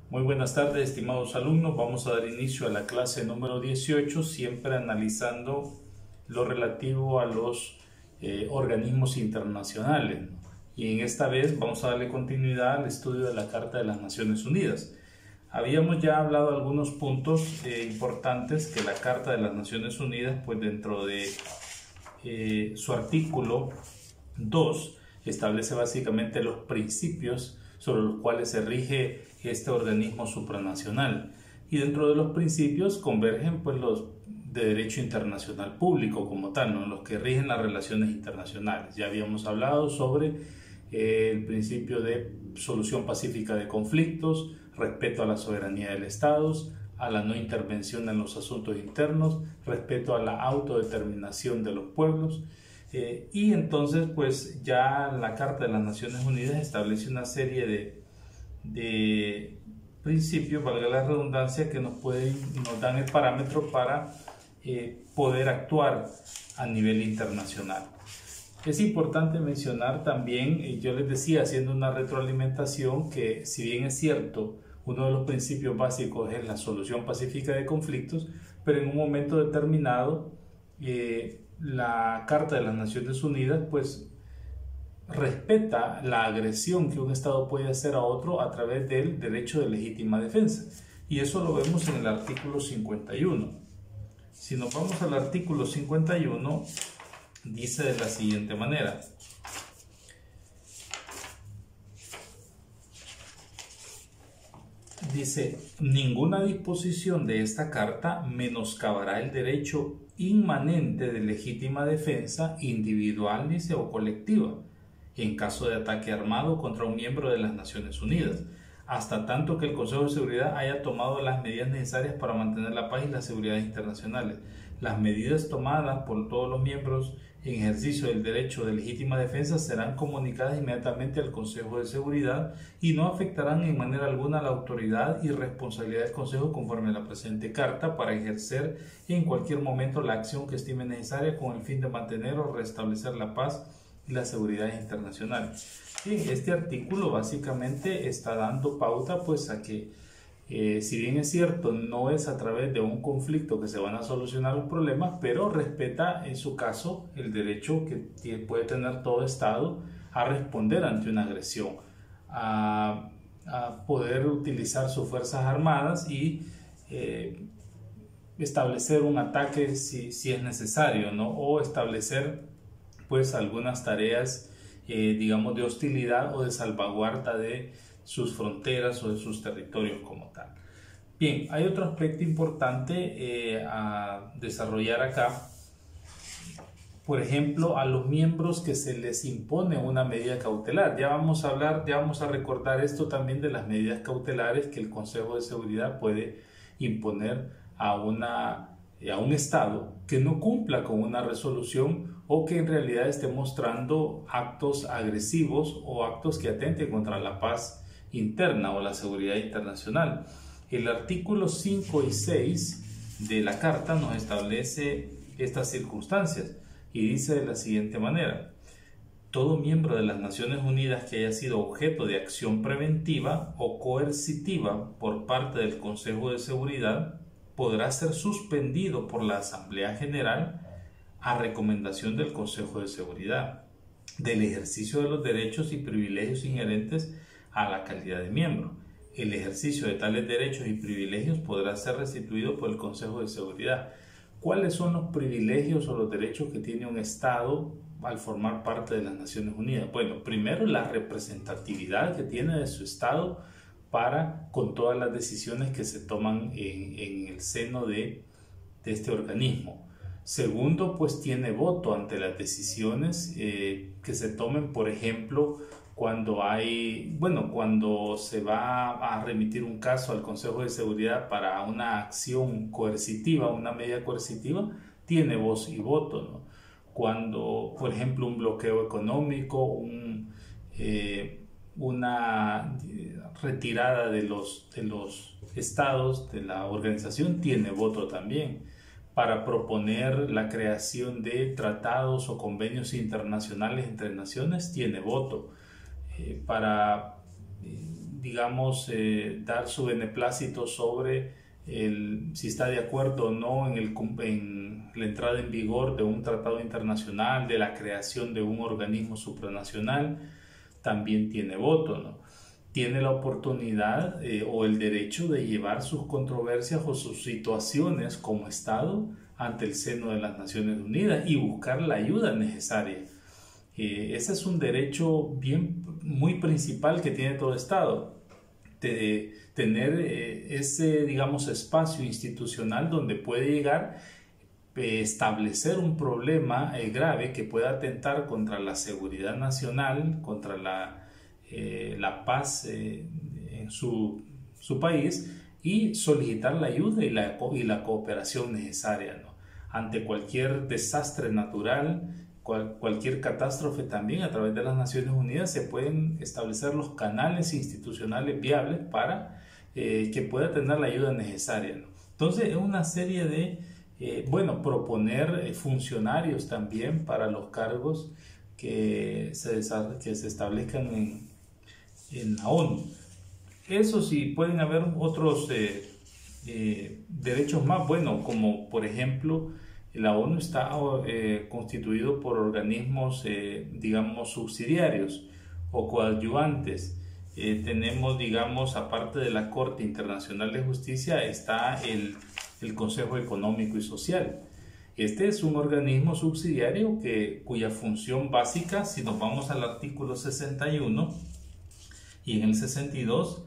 Muy buenas tardes, estimados alumnos. Vamos a dar inicio a la clase número 18, siempre analizando lo relativo a los organismos internacionales, ¿no? Y en esta vez vamos a darle continuidad al estudio de la Carta de las Naciones Unidas. Habíamos ya hablado de algunos puntos importantes que la Carta de las Naciones Unidas, pues dentro de su artículo 2, establece básicamente los principios sobre los cuales se rige este organismo supranacional, y dentro de los principios convergen pues los de derecho internacional público como tal, ¿no? Los que rigen las relaciones internacionales. Ya habíamos hablado sobre el principio de solución pacífica de conflictos, respeto a la soberanía del Estado, a la no intervención en los asuntos internos, respeto a la autodeterminación de los pueblos. Y entonces pues ya la Carta de las Naciones Unidas establece una serie de principios, valga la redundancia, que nos dan el parámetro para poder actuar a nivel internacional. Es importante mencionar también, yo les decía, haciendo una retroalimentación, que si bien es cierto, uno de los principios básicos es la solución pacífica de conflictos, pero en un momento determinado la Carta de las Naciones Unidas pues respeta la agresión que un Estado puede hacer a otro a través del derecho de legítima defensa, y eso lo vemos en el artículo 51. Si nos vamos al artículo 51, dice de la siguiente manera: dice, ninguna disposición de esta carta menoscabará el derecho inmanente de legítima defensa individual o colectiva en caso de ataque armado contra un miembro de las Naciones Unidas, hasta tanto que el Consejo de Seguridad haya tomado las medidas necesarias para mantener la paz y la seguridad internacionales. Las medidas tomadas por todos los miembros en ejercicio del derecho de legítima defensa serán comunicadas inmediatamente al Consejo de Seguridad y no afectarán en manera alguna la autoridad y responsabilidad del Consejo conforme a la presente carta para ejercer en cualquier momento la acción que estime necesaria con el fin de mantener o restablecer la paz y la seguridad internacional. Bien, este artículo básicamente está dando pauta pues a que si bien es cierto, no es a través de un conflicto que se van a solucionar los problemas, pero respeta en su caso el derecho que puede tener todo Estado a responder ante una agresión, a poder utilizar sus fuerzas armadas y establecer un ataque si es necesario, ¿no? O establecer pues algunas tareas digamos de hostilidad o de salvaguarda de sus fronteras o de sus territorios como tal. Bien, hay otro aspecto importante a desarrollar acá. Por ejemplo, a los miembros que se les impone una medida cautelar. Ya vamos a recordar esto también de las medidas cautelares que el Consejo de Seguridad puede imponer a un Estado que no cumpla con una resolución o que en realidad esté mostrando actos agresivos o actos que atenten contra la paz interna o la seguridad internacional. El artículo 5 y 6 de la Carta nos establece estas circunstancias y dice de la siguiente manera: todo miembro de las Naciones Unidas que haya sido objeto de acción preventiva o coercitiva por parte del Consejo de Seguridad podrá ser suspendido por la Asamblea General a recomendación del Consejo de Seguridad del ejercicio de los derechos y privilegios inherentes a la calidad de miembro. El ejercicio de tales derechos y privilegios podrá ser restituido por el Consejo de Seguridad. ¿Cuáles son los privilegios o los derechos que tiene un Estado al formar parte de las Naciones Unidas? Bueno, primero la representatividad que tiene de su Estado con todas las decisiones que se toman en el seno de este organismo. Segundo, pues tiene voto ante las decisiones que se tomen, por ejemplo, cuando se va a remitir un caso al Consejo de Seguridad para una acción coercitiva, una medida coercitiva, tiene voz y voto, ¿no? Cuando, por ejemplo, un bloqueo económico, una retirada de los estados de la organización, tiene voto también. Para proponer la creación de tratados o convenios internacionales entre naciones, tiene voto. Para digamos, dar su beneplácito sobre si está de acuerdo o no en la entrada en vigor de un tratado internacional, de la creación de un organismo supranacional, también tiene voto, ¿no? Tiene la oportunidad o el derecho de llevar sus controversias o sus situaciones como Estado ante el seno de las Naciones Unidas y buscar la ayuda necesaria. Ese es un derecho muy principal que tiene todo Estado, de tener ese, digamos, espacio institucional donde puede llegar, establecer un problema grave que pueda atentar contra la seguridad nacional, contra la paz en su país, y solicitar la ayuda y la cooperación necesaria, ¿no? Ante cualquier desastre natural, cualquier catástrofe, también a través de las Naciones Unidas se pueden establecer los canales institucionales viables para que pueda tener la ayuda necesaria, ¿no? Entonces es una serie de, proponer funcionarios también para los cargos que se establezcan en la ONU. Eso sí, pueden haber otros derechos más, como por ejemplo, la ONU está constituido por organismos, digamos, subsidiarios o coadyuvantes. Tenemos, digamos, aparte de la Corte Internacional de Justicia, está el Consejo Económico y Social. Este es un organismo subsidiario cuya función básica, si nos vamos al artículo 61 y en el 62,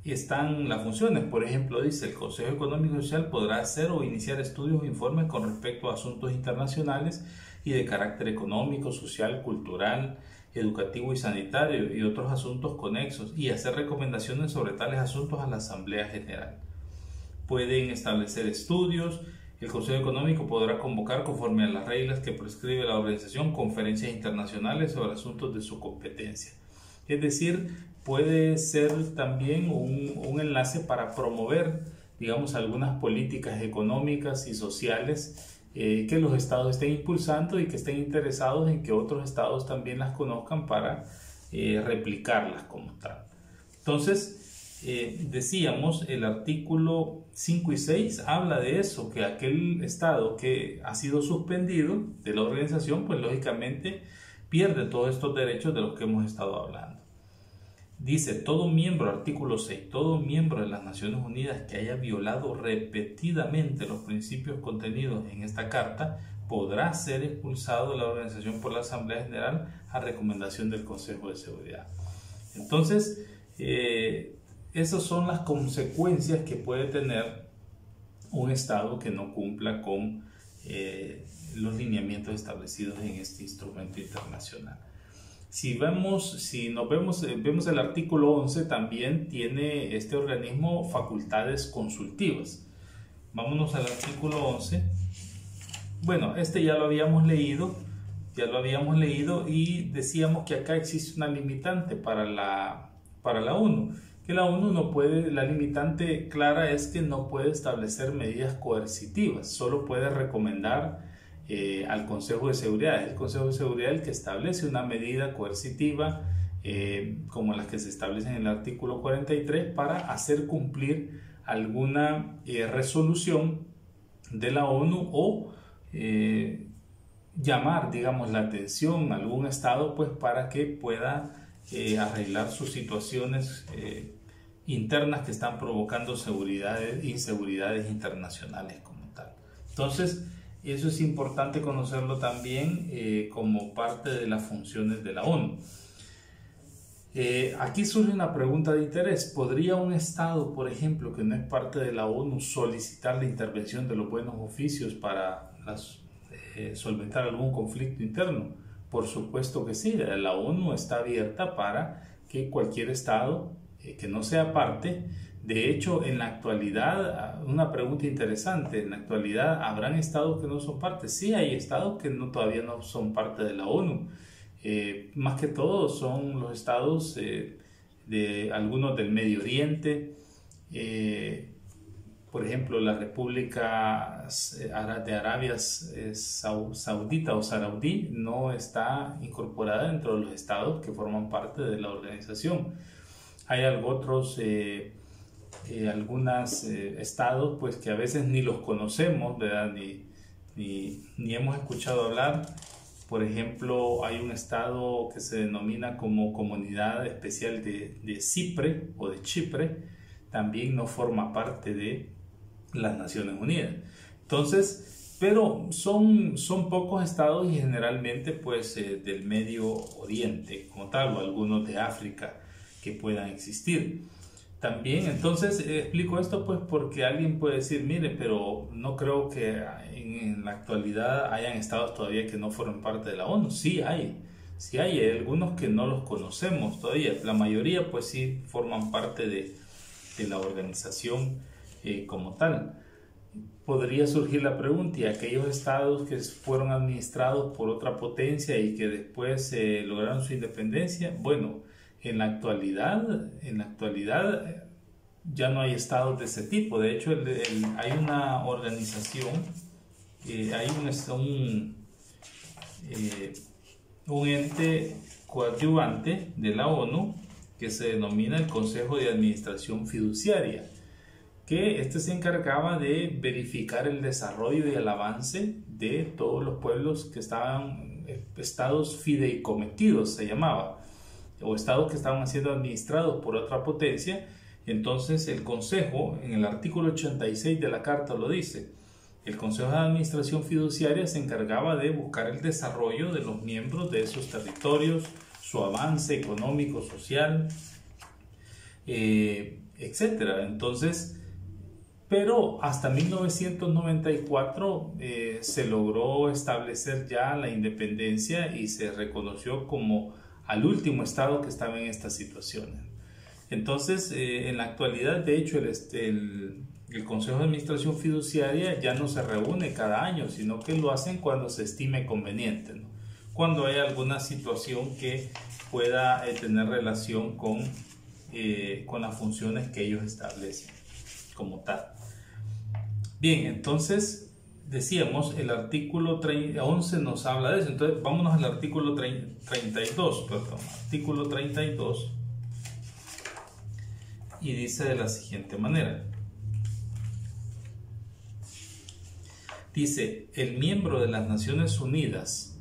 están las funciones. Por ejemplo, dice: el Consejo Económico y Social podrá hacer o iniciar estudios o informes con respecto a asuntos internacionales y de carácter económico, social, cultural, educativo y sanitario y otros asuntos conexos, y hacer recomendaciones sobre tales asuntos a la Asamblea General. Pueden establecer estudios. El Consejo Económico podrá convocar, conforme a las reglas que prescribe la organización, conferencias internacionales sobre asuntos de su competencia. Es decir, puede ser también un enlace para promover, digamos, algunas políticas económicas y sociales que los estados estén impulsando y que estén interesados en que otros estados también las conozcan para replicarlas como tal. Entonces, decíamos, el artículo 5 y 6 habla de eso, que aquel estado que ha sido suspendido de la organización, pues lógicamente pierde todos estos derechos de los que hemos estado hablando. Dice: todo miembro, artículo 6, todo miembro de las Naciones Unidas que haya violado repetidamente los principios contenidos en esta carta podrá ser expulsado de la organización por la Asamblea General a recomendación del Consejo de Seguridad. Entonces, esas son las consecuencias que puede tener un Estado que no cumpla con los lineamientos establecidos en este instrumento internacional. Vemos el artículo 11, también tiene este organismo facultades consultivas. Vámonos al artículo 11. Bueno, este ya lo habíamos leído y decíamos que acá existe una limitante para la ONU, que la ONU no puede, la limitante clara es que no puede establecer medidas coercitivas, solo puede recomendar al Consejo de Seguridad. Es el Consejo de Seguridad el que establece una medida coercitiva como las que se establecen en el artículo 43 para hacer cumplir alguna resolución de la ONU o llamar, digamos, la atención a algún estado, pues para que pueda arreglar sus situaciones internas que están provocando inseguridades internacionales como tal. Entonces, eso es importante conocerlo también como parte de las funciones de la ONU. Aquí surge una pregunta de interés. ¿Podría un Estado, por ejemplo, que no es parte de la ONU, solicitar la intervención de los buenos oficios para solventar algún conflicto interno? Por supuesto que sí. La ONU está abierta para que cualquier Estado que no sea parte. De hecho, en la actualidad, una pregunta interesante, en la actualidad, ¿habrán estados que no son parte? Sí, hay estados que todavía no son parte de la ONU. Más que todo son los estados de algunos del Medio Oriente, por ejemplo, la República de Arabia Saudita o Saharaui no está incorporada dentro de los estados que forman parte de la organización. Hay otros, algunos estados pues que a veces ni los conocemos, ¿verdad? Ni hemos escuchado hablar. Por ejemplo, hay un estado que se denomina como Comunidad Especial de Chipre o de Chipre, también no forma parte de las Naciones Unidas. Entonces, pero son pocos estados y generalmente pues del Medio Oriente como tal, o algunos de África que puedan existir. También, entonces, explico esto pues porque alguien puede decir, mire, pero no creo que en la actualidad hayan estados todavía que no formen parte de la ONU. Sí hay algunos que no los conocemos todavía. La mayoría pues sí forman parte de la organización como tal. Podría surgir la pregunta, ¿y aquellos estados que fueron administrados por otra potencia y que después lograron su independencia? Bueno, en la actualidad ya no hay estados de ese tipo. De hecho, hay una organización, hay un ente coadyuvante de la ONU que se denomina el Consejo de Administración Fiduciaria, que se encargaba de verificar el desarrollo y el avance de todos los pueblos que estaban, estados fideikometidos se llamaba, o estados que estaban siendo administrados por otra potencia. Entonces el Consejo, en el artículo 86 de la Carta lo dice, el Consejo de Administración Fiduciaria se encargaba de buscar el desarrollo de los miembros de esos territorios, su avance económico, social, etcétera. Entonces, pero hasta 1994 se logró establecer ya la independencia y se reconoció como al último estado que estaba en estas situaciones. Entonces, en la actualidad, de hecho, el Consejo de Administración Fiduciaria ya no se reúne cada año, sino que lo hacen cuando se estime conveniente, ¿no? Cuando hay alguna situación que pueda tener relación con las funciones que ellos establecen como tal. Bien, entonces decíamos, el artículo 11 nos habla de eso. Entonces vámonos al artículo 32, artículo 32, y dice de la siguiente manera. Dice, el miembro de las Naciones Unidas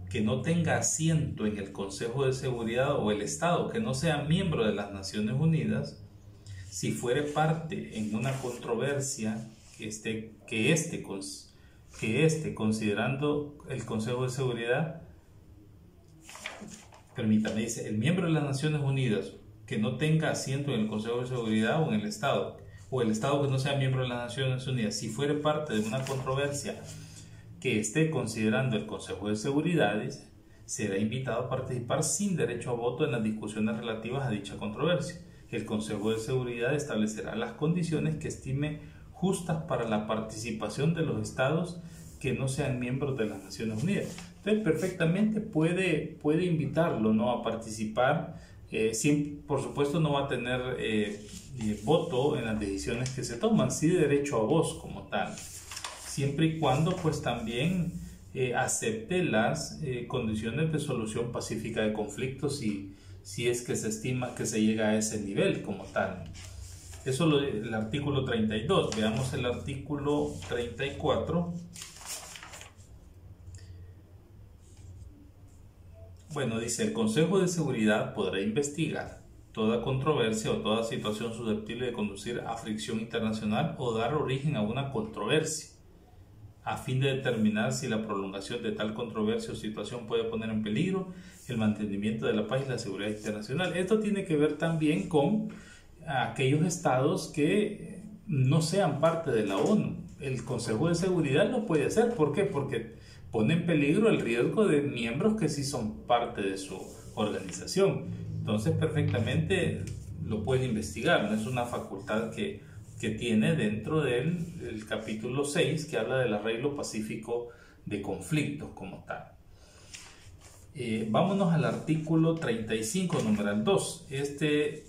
que no tenga asiento en el Consejo de Seguridad, o el Estado que no sea miembro de las Naciones Unidas, si fuere parte en una controversia que esté considerando el Consejo de Seguridad, permítame, dice, el miembro de las Naciones Unidas que no tenga asiento en el Consejo de Seguridad o en el Estado, o el Estado que no sea miembro de las Naciones Unidas, si fuere parte de una controversia que esté considerando el Consejo de Seguridad, será invitado a participar sin derecho a voto en las discusiones relativas a dicha controversia. El Consejo de Seguridad establecerá las condiciones que estime justas para la participación de los estados que no sean miembros de las Naciones Unidas. Entonces, perfectamente puede invitarlo, ¿no?, a participar. Por supuesto, no va a tener voto en las decisiones que se toman, sí derecho a voz como tal, siempre y cuando pues también acepte las condiciones de solución pacífica de conflictos, si es que se estima que se llega a ese nivel como tal. Eso es el artículo 32. Veamos el artículo 34. Bueno, dice, el Consejo de Seguridad podrá investigar toda controversia o toda situación susceptible de conducir a fricción internacional o dar origen a una controversia, a fin de determinar si la prolongación de tal controversia o situación puede poner en peligro el mantenimiento de la paz y la seguridad internacional. Esto tiene que ver también con aquellos estados que no sean parte de la ONU. El Consejo de Seguridad lo puede hacer. ¿Por qué? Porque pone en peligro el riesgo de miembros que sí son parte de su organización. Entonces, perfectamente lo puede investigar. No es una facultad que tiene dentro del capítulo 6, que habla del arreglo pacífico de conflictos como tal. Vámonos al artículo 35, numeral 2. Este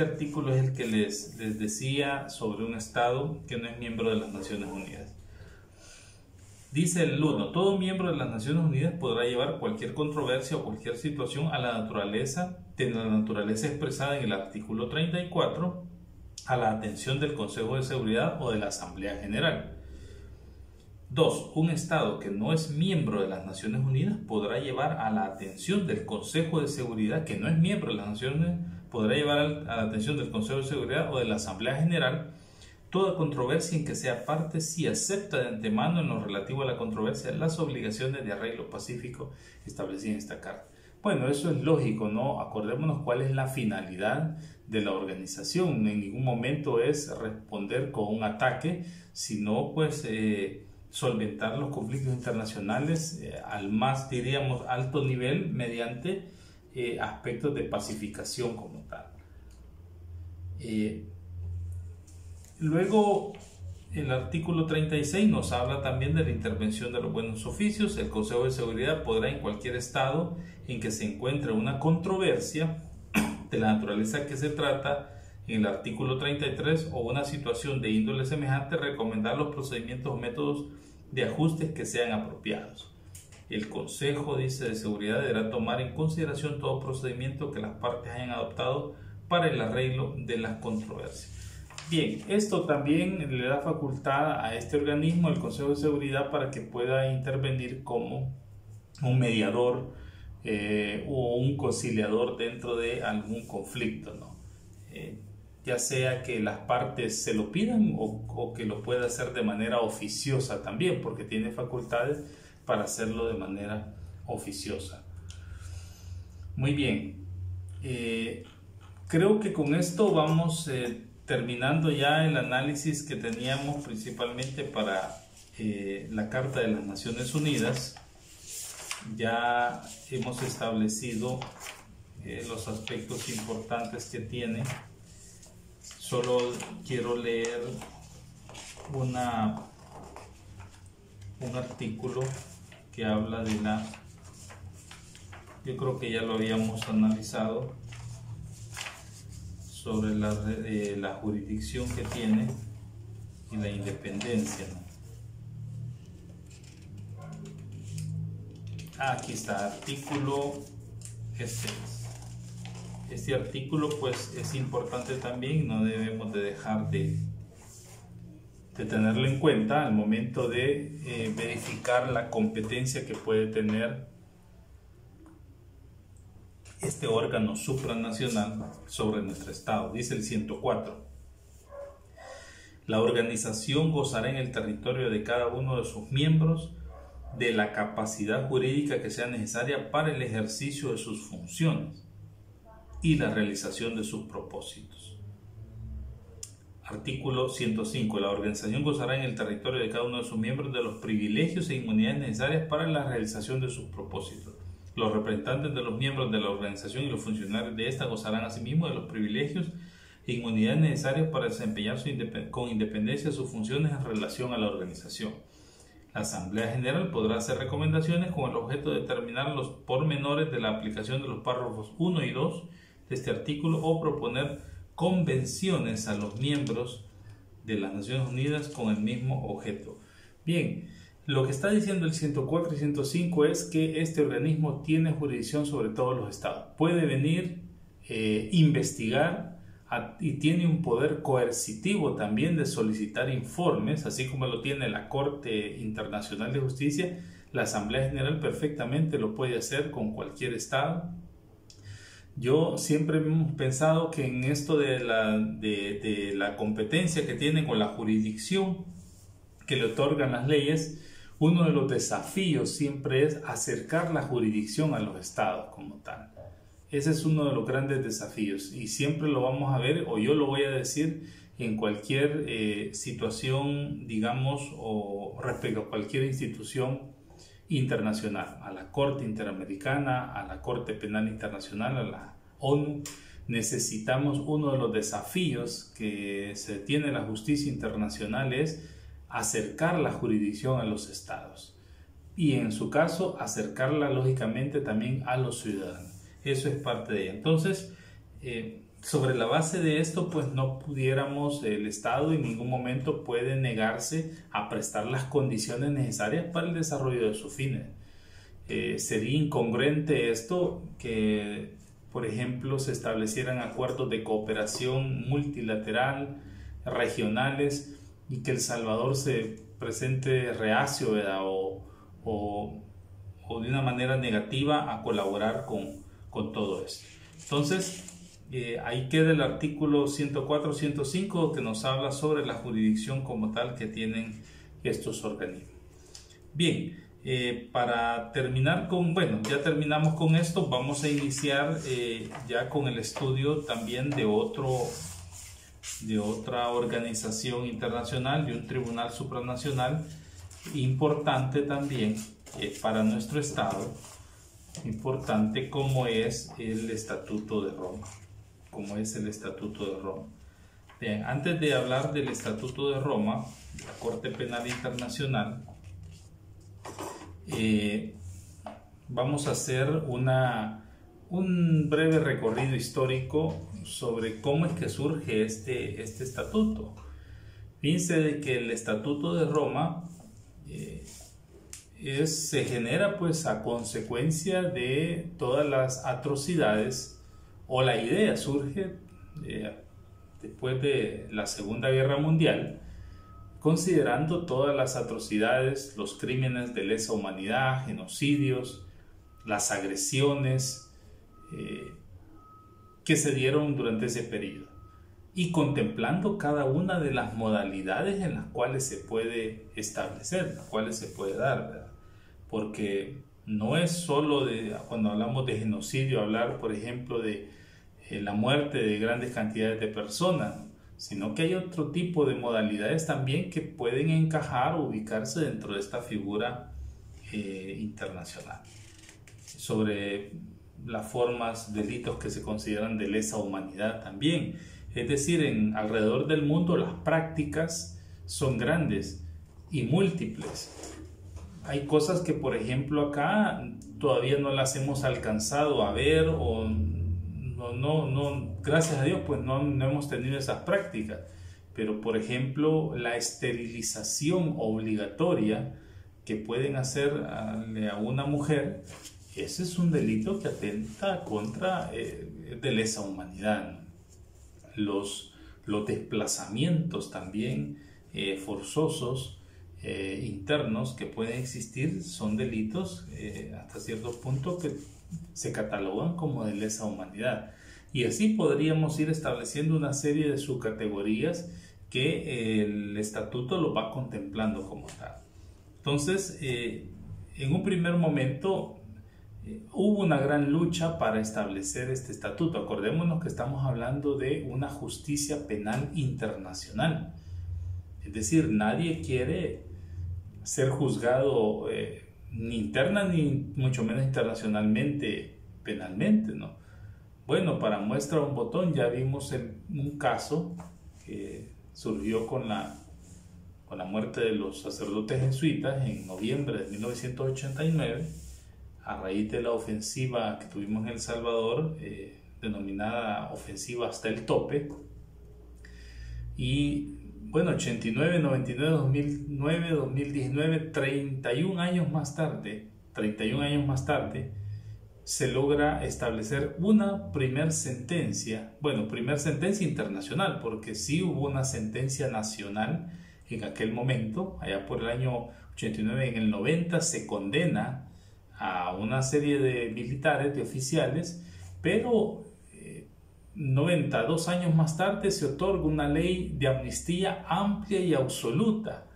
artículo es el que les decía sobre un estado que no es miembro de las Naciones Unidas. Dice el 1, todo miembro de las Naciones Unidas podrá llevar cualquier controversia o cualquier situación a la naturaleza de la naturaleza expresada en el artículo 34 a la atención del Consejo de Seguridad o de la Asamblea General. 2. Un Estado que no es miembro de las Naciones Unidas podrá llevar a la atención del Consejo de Seguridad, que no es miembro de las Naciones Unidas, podrá llevar a la atención del Consejo de Seguridad o de la Asamblea General toda controversia en que sea parte si acepta de antemano en lo relativo a la controversia las obligaciones de arreglo pacífico establecidas en esta carta. Bueno, eso es lógico, ¿no? Acordémonos cuál es la finalidad de la organización. En ningún momento es responder con un ataque, sino pues solventar los conflictos internacionales al más, diríamos, alto nivel mediante aspectos de pacificación como tal. Luego, el artículo 36 nos habla también de la intervención de los buenos oficios. El Consejo de Seguridad podrá en cualquier estado en que se encuentre una controversia de la naturaleza que se trata en el artículo 33 o una situación de índole semejante recomendar los procedimientos o métodos de ajustes que sean apropiados. El Consejo, dice, de Seguridad deberá tomar en consideración todo procedimiento que las partes hayan adoptado para el arreglo de las controversias. Bien, esto también le da facultad a este organismo, el Consejo de Seguridad, para que pueda intervenir como un mediador o un conciliador dentro de algún conflicto, ¿no? Ya sea que las partes se lo pidan o que lo pueda hacer de manera oficiosa también, porque tiene facultades para hacerlo de manera oficiosa. Muy bien, creo que con esto vamos terminando ya el análisis que teníamos principalmente para la Carta de las Naciones Unidas. Ya hemos establecido los aspectos importantes que tiene. Solo quiero leer un artículo que habla de yo creo que ya lo habíamos analizado, sobre la jurisdicción que tiene y la independencia, ¿no? Aquí está, artículo este artículo pues es importante también, no debemos de dejar de tenerlo en cuenta al momento de verificar la competencia que puede tener este órgano supranacional sobre nuestro Estado. Dice el 104. La organización gozará en el territorio de cada uno de sus miembros de la capacidad jurídica que sea necesaria para el ejercicio de sus funciones y la realización de sus propósitos. Artículo 105. La organización gozará en el territorio de cada uno de sus miembros de los privilegios e inmunidades necesarias para la realización de sus propósitos. Los representantes de los miembros de la organización y los funcionarios de esta gozarán asimismo de los privilegios e inmunidades necesarias para desempeñar con independencia sus funciones en relación a la organización. La Asamblea General podrá hacer recomendaciones con el objeto de determinar los pormenores de la aplicación de los párrafos 1 y 2 de este artículo o proponer convenciones a los miembros de las Naciones Unidas con el mismo objeto. Bien, lo que está diciendo el 104 y 105 es que este organismo tiene jurisdicción sobre todos los estados. Puede venir, investigar y tiene un poder coercitivo también de solicitar informes, así como lo tiene la Corte Internacional de Justicia. La Asamblea General perfectamente lo puede hacer con cualquier estado. Yo siempre he pensado que en esto de la competencia que tiene con la jurisdicción que le otorgan las leyes, uno de los desafíos siempre es acercar la jurisdicción a los estados como tal. Ese es uno de los grandes desafíos y siempre lo vamos a ver, o yo lo voy a decir, en cualquier situación, digamos, o respecto a cualquier institución internacional, a la Corte Interamericana, a la Corte Penal Internacional, a la ONU. Necesitamos, uno de los desafíos que se tiene en la justicia internacional es acercar la jurisdicción a los estados y en su caso acercarla lógicamente también a los ciudadanos. Eso es parte de ella. Entonces, sobre la base de esto, pues no pudiéramos, el Estado en ningún momento puede negarse a prestar las condiciones necesarias para el desarrollo de sus fines. Sería incongruente esto que por ejemplo, se establecieran acuerdos de cooperación multilateral, regionales, y que El Salvador se presente reacio, ¿verdad? O de una manera negativa a colaborar con todo esto. Entonces, ahí queda el artículo 104-105 que nos habla sobre la jurisdicción como tal que tienen estos organismos. Bien, para terminar ya terminamos con esto, vamos a iniciar ya con el estudio también de otra organización internacional, de un tribunal supranacional importante también para nuestro estado, importante como es el Estatuto de Roma. Bien, antes de hablar del Estatuto de Roma, la Corte Penal Internacional, vamos a hacer un breve recorrido histórico sobre cómo es que surge este estatuto. Fíjense de que el Estatuto de Roma se genera pues a consecuencia de todas las atrocidades, o la idea surge después de la Segunda Guerra Mundial, considerando todas las atrocidades, los crímenes de lesa humanidad, genocidios, las agresiones que se dieron durante ese periodo, y contemplando cada una de las modalidades en las cuales se puede establecer, en las cuales se puede dar, ¿verdad? Porque no es solo cuando hablamos de genocidio, hablar, por ejemplo, de la muerte de grandes cantidades de personas, sino que hay otro tipo de modalidades también que pueden encajar o ubicarse dentro de esta figura internacional. Sobre las formas, delitos que se consideran de lesa humanidad también. Es decir, alrededor del mundo las prácticas son grandes y múltiples. Hay cosas que, por ejemplo, acá todavía no las hemos alcanzado a ver, o no, gracias a Dios, pues no hemos tenido esas prácticas. Pero, por ejemplo, la esterilización obligatoria que pueden hacer a una mujer, ese es un delito que atenta contra de lesa humanidad, ¿no? Los desplazamientos también forzosos internos que pueden existir son delitos hasta cierto punto que se catalogan como de lesa humanidad, y así podríamos ir estableciendo una serie de subcategorías que el estatuto lo va contemplando como tal. Entonces, en un primer momento hubo una gran lucha para establecer este estatuto. Acordémonos que estamos hablando de una justicia penal internacional, es decir, nadie quiere ser juzgado ni interna ni mucho menos internacionalmente penalmente, ¿no? Bueno, para muestra un botón, ya vimos un caso que surgió con la muerte de los sacerdotes jesuitas en noviembre de 1989, a raíz de la ofensiva que tuvimos en El Salvador, denominada ofensiva hasta el tope. Y bueno, 89, 99, 2009, 2019, 31 años más tarde, se logra establecer una primer sentencia internacional, porque sí hubo una sentencia nacional en aquel momento, allá por el año 89. En el 90 se condena a una serie de militares, de oficiales, pero 92 años más tarde se otorga una ley de amnistía amplia y absoluta,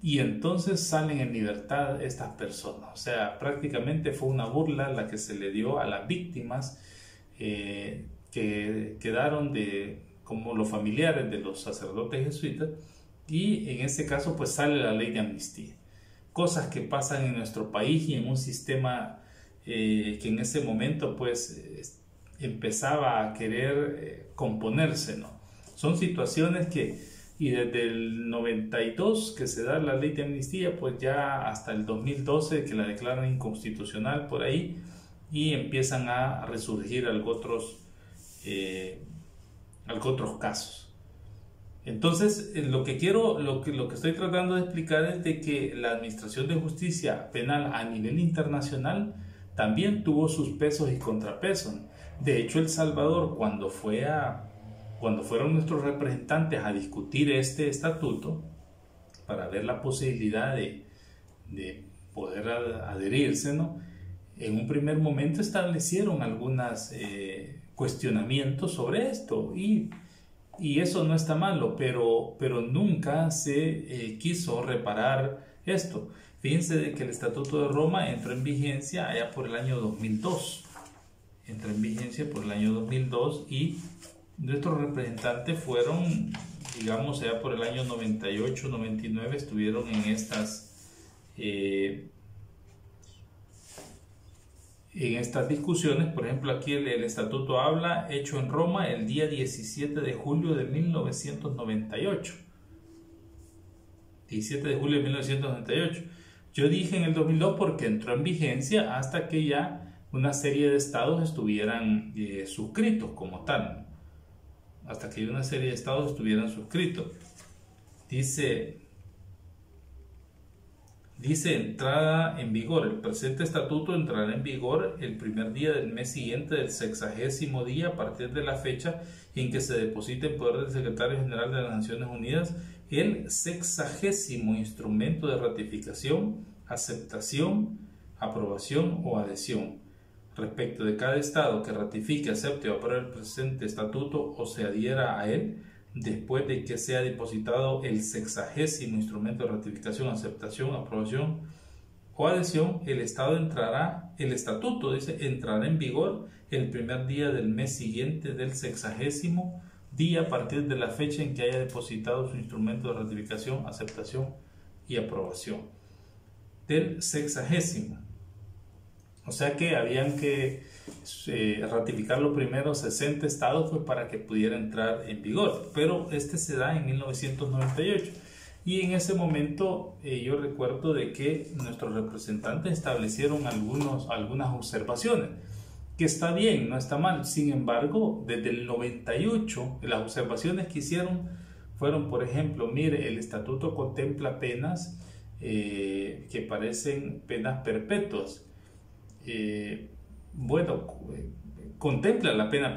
y entonces salen en libertad estas personas. O sea, prácticamente fue una burla la que se le dio a las víctimas que quedaron como los familiares de los sacerdotes jesuitas, y en ese caso pues sale la ley de amnistía. Cosas que pasan en nuestro país y en un sistema que en ese momento pues empezaba a querer componerse, ¿no? Son situaciones y desde el 92 que se da la ley de amnistía, pues ya hasta el 2012 que la declaran inconstitucional por ahí, y empiezan a resurgir algo otros casos. Entonces, lo que estoy tratando de explicar es de que la Administración de Justicia Penal a nivel internacional también tuvo sus pesos y contrapesos. De hecho, El Salvador, cuando fueron nuestros representantes a discutir este estatuto, para ver la posibilidad de poder adherirse, ¿no? En un primer momento establecieron algunos cuestionamientos sobre esto y eso no está malo, pero nunca se quiso reparar esto. Fíjense de que el Estatuto de Roma entró en vigencia allá por el año 2002. Entró en vigencia por el año 2002 y nuestros representantes fueron, digamos, allá por el año 98, 99, estuvieron en estas discusiones. Por ejemplo, aquí el estatuto habla, hecho en Roma el día 17 de julio de 1998. 17 de julio de 1998. Yo dije en el 2002 porque entró en vigencia hasta que ya una serie de estados estuvieran suscritos como tal. Hasta que una serie de estados estuvieran suscritos. Dice entrada en vigor. El presente estatuto entrará en vigor el primer día del mes siguiente del 60º día a partir de la fecha en que se deposite en poder del Secretario General de las Naciones Unidas el 60º instrumento de ratificación, aceptación, aprobación o adhesión respecto de cada estado que ratifique, acepte o apruebe el presente estatuto o se adhiera a él. Después de que sea depositado el 60º instrumento de ratificación, aceptación, aprobación o adhesión, el estatuto entrará en vigor el primer día del mes siguiente del 60º día a partir de la fecha en que haya depositado su instrumento de ratificación, aceptación y aprobación. Del 60º. O sea que habían que ratificar los primeros 60 estados pues, para que pudiera entrar en vigor. Pero este se da en 1998. Y en ese momento yo recuerdo de que nuestros representantes establecieron algunas observaciones. Que está bien, no está mal. Sin embargo, desde el 98, las observaciones que hicieron fueron, por ejemplo, mire, el estatuto contempla penas que parecen penas perpetuas. Contempla la pena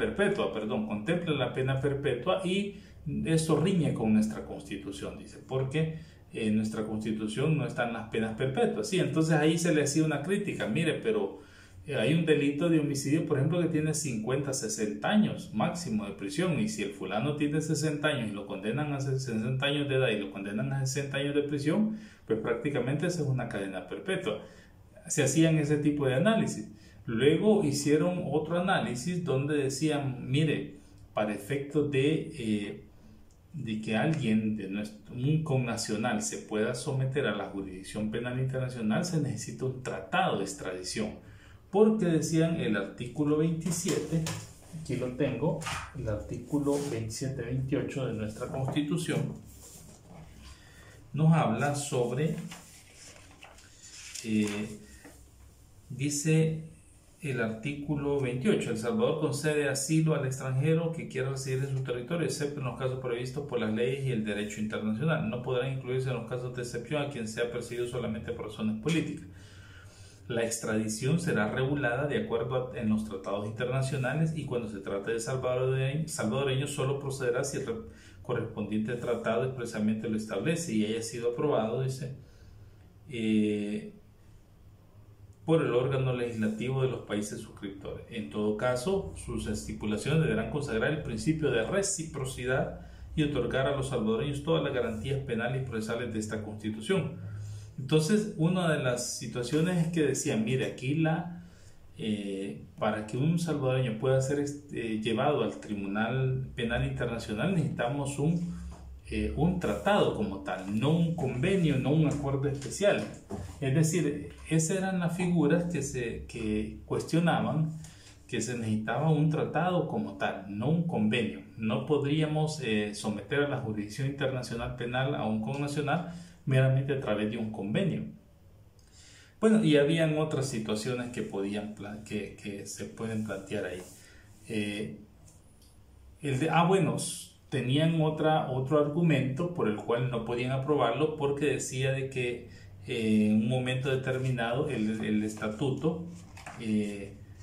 perpetua y eso riñe con nuestra Constitución, dice, porque en nuestra Constitución no están las penas perpetuas. Sí, entonces ahí se le hacía una crítica, mire, pero hay un delito de homicidio, por ejemplo, que tiene 50, 60 años máximo de prisión, y si el fulano tiene 60 años y lo condenan a 60 años de edad y lo condenan a 60 años de prisión, pues prácticamente esa es una cadena perpetua. Se hacían ese tipo de análisis. Luego hicieron otro análisis donde decían, mire, para efectos de que alguien, un connacional, se pueda someter a la jurisdicción penal internacional, se necesita un tratado de extradición. Porque decían el artículo 27, aquí lo tengo, el artículo 27-28 de nuestra Constitución, nos habla sobre... dice el artículo 28, El Salvador concede asilo al extranjero que quiera residir en su territorio, excepto en los casos previstos por las leyes y el derecho internacional. No podrán incluirse en los casos de excepción a quien sea perseguido solamente por razones políticas. La extradición será regulada de acuerdo en los tratados internacionales y cuando se trate de salvadoreños solo procederá si el correspondiente tratado expresamente lo establece y haya sido aprobado, dice, por el órgano legislativo de los países suscriptores. En todo caso, sus estipulaciones deberán consagrar el principio de reciprocidad y otorgar a los salvadoreños todas las garantías penales y procesales de esta Constitución. Entonces, una de las situaciones es que decían, mire, aquí para que un salvadoreño pueda ser llevado al Tribunal Penal Internacional necesitamos un tratado como tal, no un convenio, no un acuerdo especial. Es decir, esas eran las figuras que cuestionaban que se necesitaba un tratado como tal, no un convenio. No podríamos someter a la jurisdicción internacional penal a un connacional meramente a través de un convenio. Bueno, y habían otras situaciones que se pueden plantear ahí. Tenían otro argumento por el cual no podían aprobarlo, porque decía de que en un momento determinado el estatuto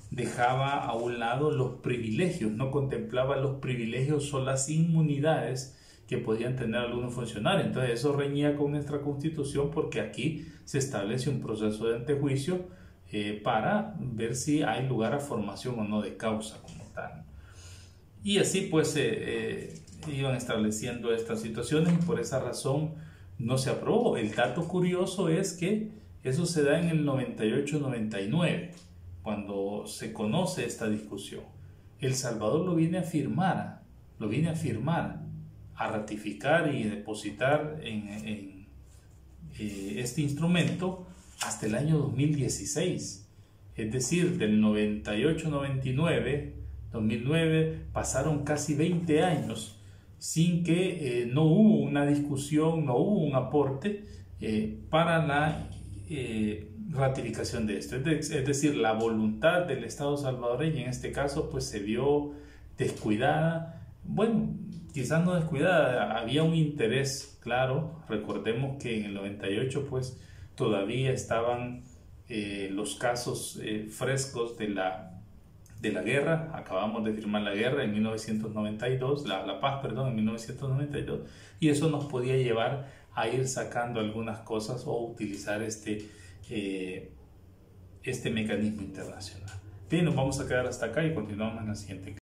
dejaba a un lado los privilegios, no contemplaba los privilegios o las inmunidades que podían tener algunos funcionarios. Entonces eso reñía con nuestra Constitución, porque aquí se establece un proceso de antejuicio para ver si hay lugar a formación o no de causa como tal. Y así pues iban estableciendo estas situaciones, y por esa razón no se aprobó. El dato curioso es que eso se da en el 98-99, cuando se conoce esta discusión. El Salvador lo viene a firmar, a ratificar y depositar en este instrumento hasta el año 2016. Es decir, del 98-99, 2009, pasaron casi 20 años sin que no hubo una discusión, no hubo un aporte para la ratificación de esto. Es decir, la voluntad del Estado salvadoreño en este caso pues se vio descuidada. Bueno, quizás no descuidada, había un interés, claro. Recordemos que en el 98 pues todavía estaban los casos frescos de la guerra. Acabamos de firmar la guerra en 1992, la paz, perdón, en 1992, y eso nos podía llevar a ir sacando algunas cosas o utilizar este mecanismo internacional. Bien, nos vamos a quedar hasta acá y continuamos en la siguiente clase.